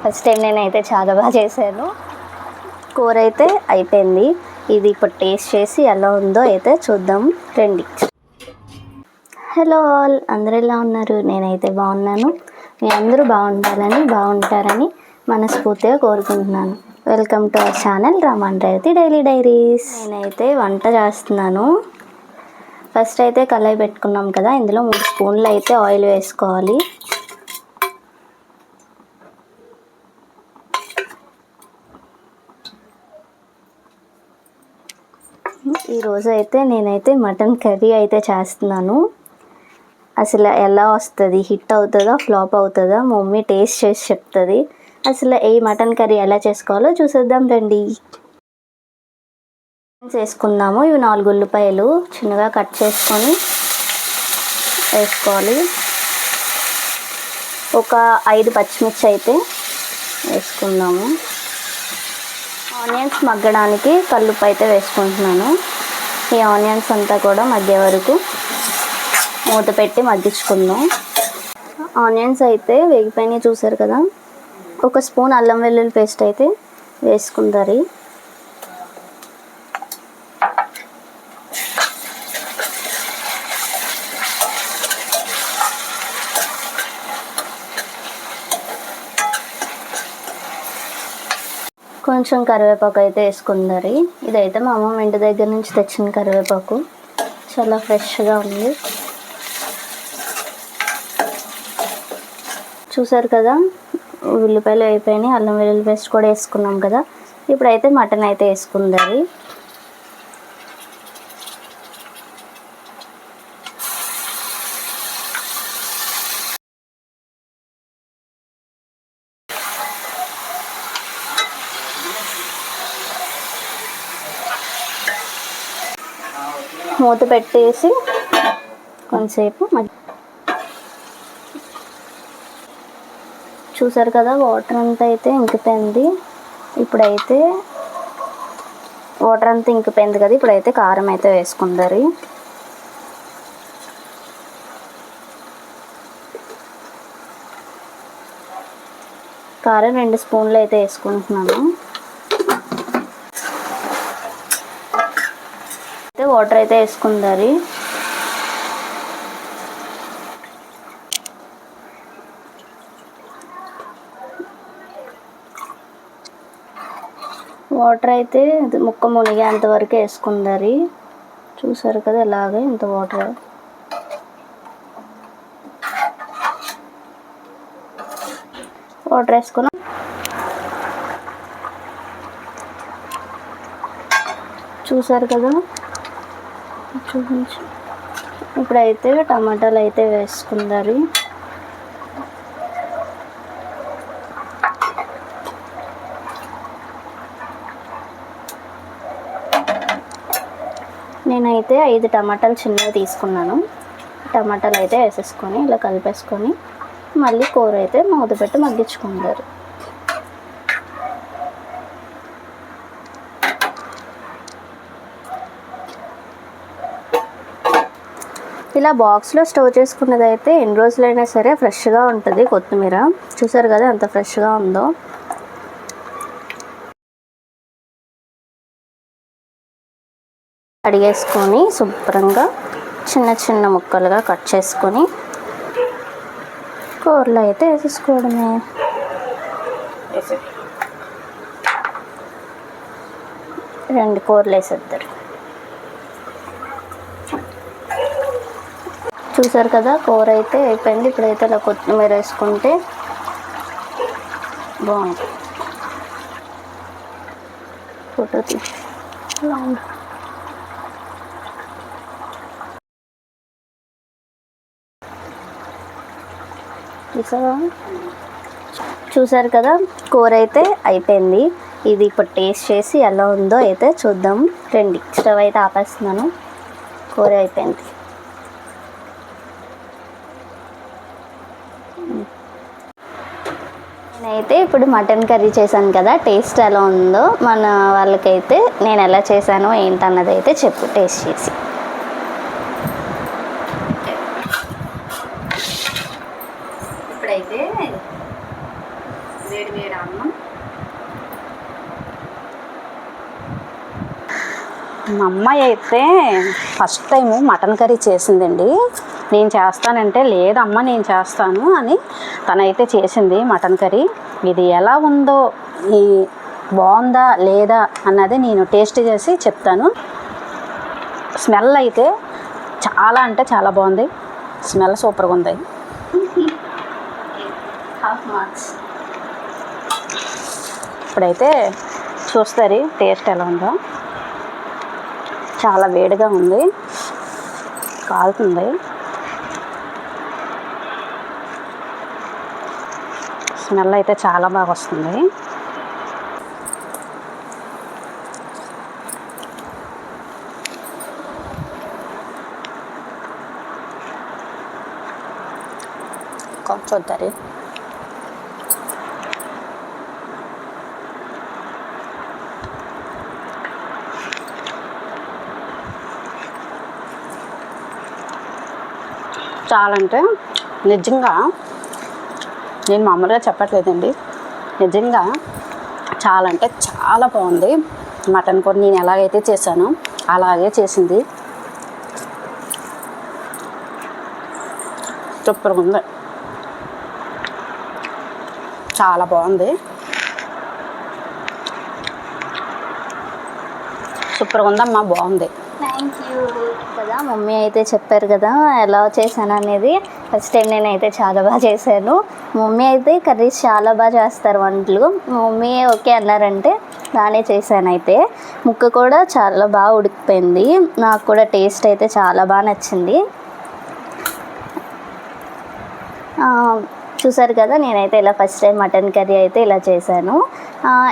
First time నేనైతే చాలా బాగా చేశాను. కూర అయితే అయిపోయింది. ఇది ఇప్పుడు టేస్ట్ చేసి ఎలా ఉందో అయితే చూద్దాం రండి. హలో ఆల్, అందరూ ఎలా ఉన్నారు? నేనైతే బాగున్నాను. మీ అందరూ బాగుంటారని మనస్ఫూర్తిగా కోరుకుంటున్నాను. Welcome to our channel Rahman Revathi daily diaries. నేనైతే వంట చేస్తున్నాను. ఫస్ట్ అయితే కళాయి పెట్టుకున్నాం కదా, ఇందులో 3 స్పూన్లు అయితే ఆయిల్ వేసుకోవాలి. ఈరోజు అయితే నేనైతే మటన్ కర్రీ అయితే చేస్తున్నాను. అసలు ఎలా వస్తుంది, హిట్ అవుతుందా ఫ్లాప్ అవుతుందా, మా మమ్మీ టేస్ట్ చేసి చెప్తుంది. అసలు ఈ మటన్ కర్రీ ఎలా చేసుకోవాలో చూసేద్దాం రండి. చేసుకుందాము. ఇవి 4 ఉల్లిపాయలు చిన్నగా కట్ చేసుకొని వేసుకోవాలి. ఒక 5 పచ్చిమిర్చి అయితే వేసుకుందాము. ఆనియన్స్ మగ్గడానికి కల్లుప్పు అయితే వేసుకుంటున్నాను. ఈ ఆనియన్స్ అంతా కూడా మగ్గే వరకు మూత పెట్టి మగ్గించుకుందాం. ఆనియన్స్ అయితే వేగిపోయినాయి చూసారు కదా. 1 స్పూన్ అల్లం వెల్లుల్లి పేస్ట్ అయితే వేసుకుంటారు. కొంచెం కరివేపాకు అయితే వేసుకుందారు. ఇదైతే మా అమ్మ ఇంటి దగ్గర నుంచి తెచ్చిన కరివేపాకు, చాలా ఫ్రెష్గా ఉంది. చూసారు కదా, ఉల్లిపాయలు అయిపోయినాయి, అల్లం వెల్లుల్లి పేస్ట్ కూడా వేసుకున్నాం కదా. ఇప్పుడైతే మటన్ అయితే వేసుకుందారు. మూత పెట్టేసి కొంతసేపు చూసారు కదా, వాటర్ అంతా అయితే ఇంకిపోయింది. ఇప్పుడైతే వాటర్ అంతా ఇంకిపోయింది కదా, ఇప్పుడైతే కారం అయితే వేసుకుందారు. కారం 2 స్పూన్లు అయితే వేసుకుంటున్నాను. వాటర్ అయితే వేసుకుందారు. వాటర్ అయితే ముక్క మునిగేంత వరకు వేసుకుందారు. చూసారు కదా, ఇలాగే ఇంత వాటర్ వేసుకున్నాం. చూసారు కదా, చూపించు. ఇప్పుడైతే టమాటాలు అయితే వేసుకుందారు. నేనైతే 5 టమాటాలు చిన్నవి తీసుకున్నాను. టమాటాలు అయితే వేసేసుకొని ఇలా కలిపేసుకొని మళ్ళీ కూర అయితే మూత పెట్టి మగ్గించుకుంటారు. ఇలా బాక్స్లో స్టోర్ చేసుకున్నది అయితే ఎన్ని రోజులైనా సరే ఫ్రెష్గా ఉంటుంది. కొత్తిమీర చూసారు కదా ఎంత ఫ్రెష్గా ఉందో. కడిగేసుకొని శుభ్రంగా చిన్న చిన్న ముక్కలుగా కట్ చేసుకొని కూరలో అయితే వేసేసుకోవడమే. రెండు కూరలు వేసేద్దరు. చూసారు కదా, కూర అయితే అయిపోయింది. ఇప్పుడైతే ఇలా కొత్తిమీర వేసుకుంటే బాగుంటుంది. ఫోటో చూసారు కదా, కూర అయితే అయిపోయింది. ఇది ఇప్పుడు టేస్ట్ చేసి ఎలా ఉందో అయితే చూద్దాం రండి. స్టవ్ అయితే ఆపేస్తున్నాను. కూర అయిపోయింది. నేనైతే ఇప్పుడు మటన్ కర్రీ చేశాను కదా, టేస్ట్ ఎలా ఉందో మన వాళ్ళకైతే నేను ఎలా చేశానో ఏంటన్నది అయితే చెప్పు టేస్ట్ చేసి. ఇప్పుడైతే వేడి వేడి అన్నం. మా అమ్మాయి అయితే ఫస్ట్ టైము మటన్ కర్రీ చేసిందండి. నేను చేస్తానంటే లేదమ్మా నేను చేస్తాను అని తనైతే చేసింది మటన్ కర్రీ. ఇది ఎలా ఉందో బాగుందా లేదా అన్నది నేను టేస్ట్ చేసి చెప్తాను. స్మెల్ అయితే చాలా అంటే చాలా బాగుంది. స్మెల్ సూపర్గా ఉంది. ఇప్పుడైతే చూస్తారు టేస్ట్ ఎలా ఉందో. చాలా వేడిగా ఉంది, కాలుతుంది. స్మెల్ అయితే చాలా బాగా వస్తుంది. చూద్దారు. చాలా అంటే నిజంగా నేను మామూలుగా చెప్పట్లేదండి, నిజంగా చాలా అంటే చాలా బాగుంది. మటన్ కూడా నేను ఎలాగైతే చేశానో అలాగే చేసింది. సూపర్గా ఉంది, చాలా బాగుంది, సూపర్గా ఉందమ్మా, బాగుంది. థ్యాంక్ యూ కదా. మమ్మీ అయితే చెప్పారు కదా ఎలా చేశాను అనేది. ఫస్ట్ టైం నేనైతే చాలా బాగా చేశాను. మమ్మీ అయితే కర్రీస్ చాలా బాగా చేస్తారు వంటలు. మమ్మీ ఓకే అన్నారంటే బాగానే చేశాను. అయితే ముక్క కూడా చాలా బాగా ఉడికిపోయింది. నాకు కూడా టేస్ట్ అయితే చాలా బాగా నచ్చింది. చూసారు కదా, నేనైతే ఇలా ఫస్ట్ టైం మటన్ కర్రీ అయితే ఇలా చేశాను.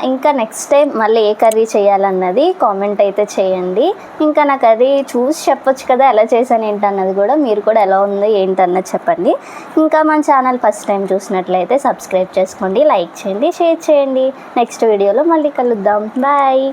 ఇంకా నెక్స్ట్ టైం మళ్ళీ ఏ కర్రీ చేయాలన్నది కామెంట్ అయితే చేయండి. ఇంకా నా కర్రీ చూసి చెప్పొచ్చు కదా ఎలా చేశాను ఏంటన్నది కూడా. మీరు కూడా ఎలా ఉందో ఏంటన్నది చెప్పండి. ఇంకా మన ఛానల్ ఫస్ట్ టైం చూసినట్లయితే సబ్స్క్రైబ్ చేసుకోండి, లైక్ చేయండి, షేర్ చేయండి. నెక్స్ట్ వీడియోలో మళ్ళీ కలుద్దాం. బాయ్.